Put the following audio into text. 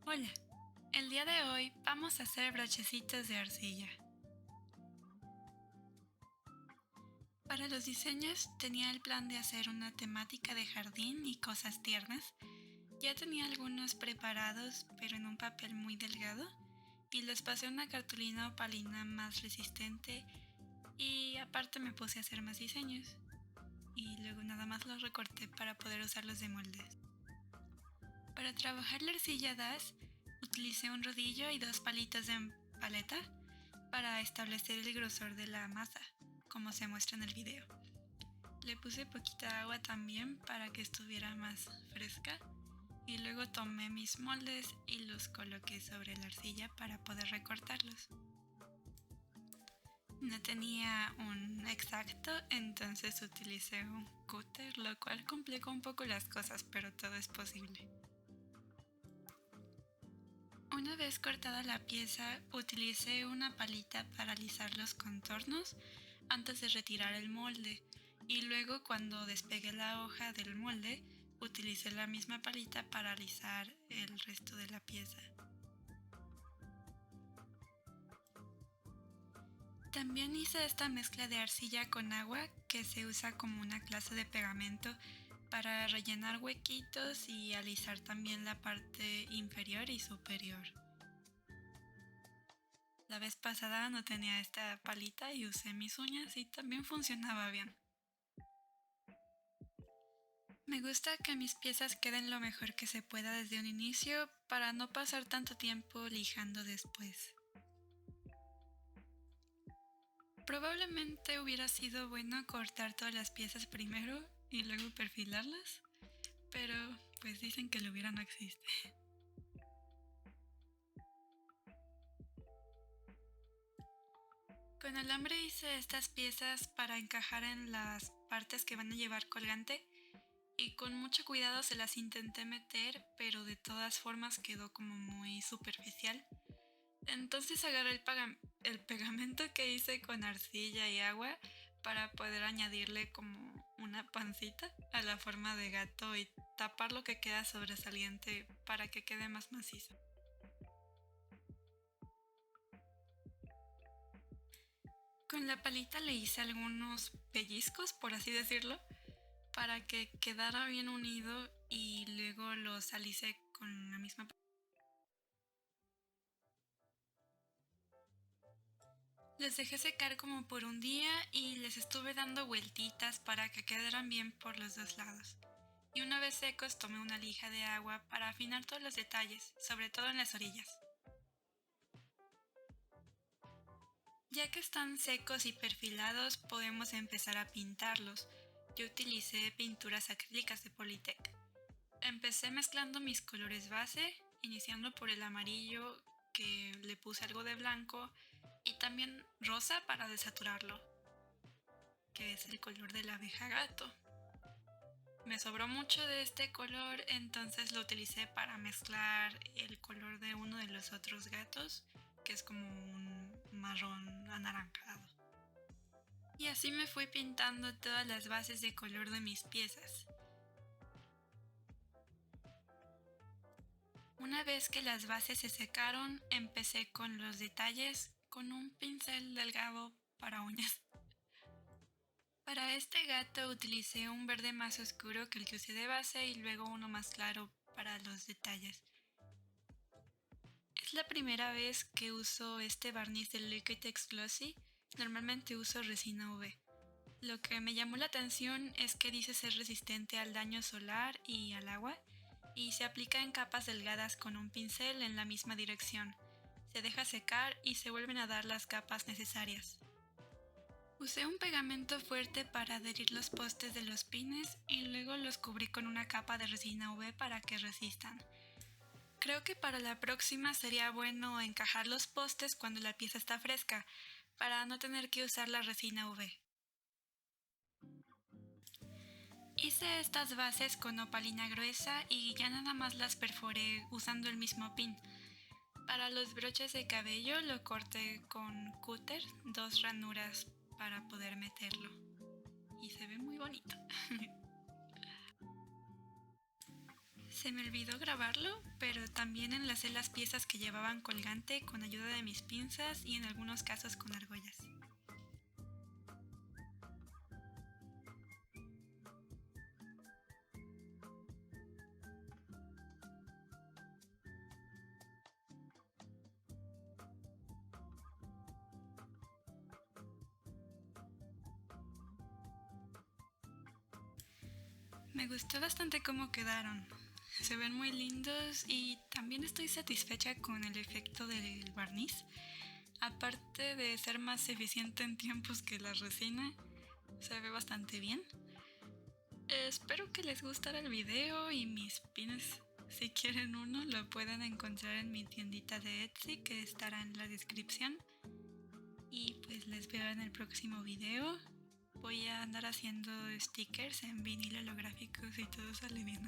Hola, el día de hoy vamos a hacer brochecitos de arcilla. Para los diseños tenía el plan de hacer una temática de jardín y cosas tiernas. Ya tenía algunos preparados, pero en un papel muy delgado, y los pasé a una cartulina opalina más resistente y aparte me puse a hacer más diseños. Y luego nada más los recorté para poder usarlos de moldes. Para trabajar la arcilla DAS, utilicé un rodillo y dos palitos de paleta para establecer el grosor de la masa, como se muestra en el video. Le puse poquita agua también para que estuviera más fresca y luego tomé mis moldes y los coloqué sobre la arcilla para poder recortarlos. No tenía un exacto, entonces utilicé un cúter, lo cual complicó un poco las cosas, pero todo es posible. Una vez cortada la pieza, utilicé una palita para alisar los contornos antes de retirar el molde y luego cuando despegué la hoja del molde, utilicé la misma palita para alisar el resto de la pieza. También hice esta mezcla de arcilla con agua que se usa como una clase de pegamento para rellenar huequitos y alisar también la parte inferior y superior. La vez pasada no tenía esta palita y usé mis uñas y también funcionaba bien. Me gusta que mis piezas queden lo mejor que se pueda desde un inicio para no pasar tanto tiempo lijando después. Probablemente hubiera sido bueno cortar todas las piezas primero y luego perfilarlas, pero pues dicen que lo hubiera no existe. Con alambre hice estas piezas para encajar en las partes que van a llevar colgante y con mucho cuidado se las intenté meter, pero de todas formas quedó como muy superficial. Entonces agarré el pegamento que hice con arcilla y agua para poder añadirle como una pancita a la forma de gato y tapar lo que queda sobresaliente para que quede más macizo. Con la palita le hice algunos pellizcos, por así decirlo, para que quedara bien unido y luego los alicé con la misma. Les dejé secar como por un día y les estuve dando vueltitas para que quedaran bien por los dos lados. Y una vez secos tomé una lija de agua para afinar todos los detalles, sobre todo en las orillas. Ya que están secos y perfilados podemos empezar a pintarlos. Yo utilicé pinturas acrílicas de Polytech. Empecé mezclando mis colores base, iniciando por el amarillo que le puse algo de blanco y también rosa para desaturarlo, que es el color de la abeja gato. Me sobró mucho de este color, entonces lo utilicé para mezclar el color de uno de los otros gatos, que es como un marrón anaranjado. Y así me fui pintando todas las bases de color de mis piezas. Una vez que las bases se secaron, empecé con los detalles con un pincel delgado para uñas. Para este gato utilicé un verde más oscuro que el que usé de base y luego uno más claro para los detalles. Es la primera vez que uso este barniz de Liquitex Glossy, normalmente uso resina UV. Lo que me llamó la atención es que dice ser resistente al daño solar y al agua y se aplica en capas delgadas con un pincel en la misma dirección. Se deja secar y se vuelven a dar las capas necesarias. Usé un pegamento fuerte para adherir los postes de los pines y luego los cubrí con una capa de resina UV para que resistan. Creo que para la próxima sería bueno encajar los postes cuando la pieza está fresca, para no tener que usar la resina UV. Hice estas bases con opalina gruesa y ya nada más las perforé usando el mismo pin. Para los broches de cabello lo corté con cúter, 2 ranuras para poder meterlo. Y se ve muy bonito. Se me olvidó grabarlo, pero también enlacé las piezas que llevaban colgante con ayuda de mis pinzas y en algunos casos con argollas. Me gustó bastante cómo quedaron. Se ven muy lindos y también estoy satisfecha con el efecto del barniz. Aparte de ser más eficiente en tiempos que la resina, se ve bastante bien. Espero que les gustara el video y mis pines. Si quieren uno, lo pueden encontrar en mi tiendita de Etsy que estará en la descripción. Y pues les veo en el próximo video. Voy a andar haciendo stickers en vinil holográfico si todo sale bien.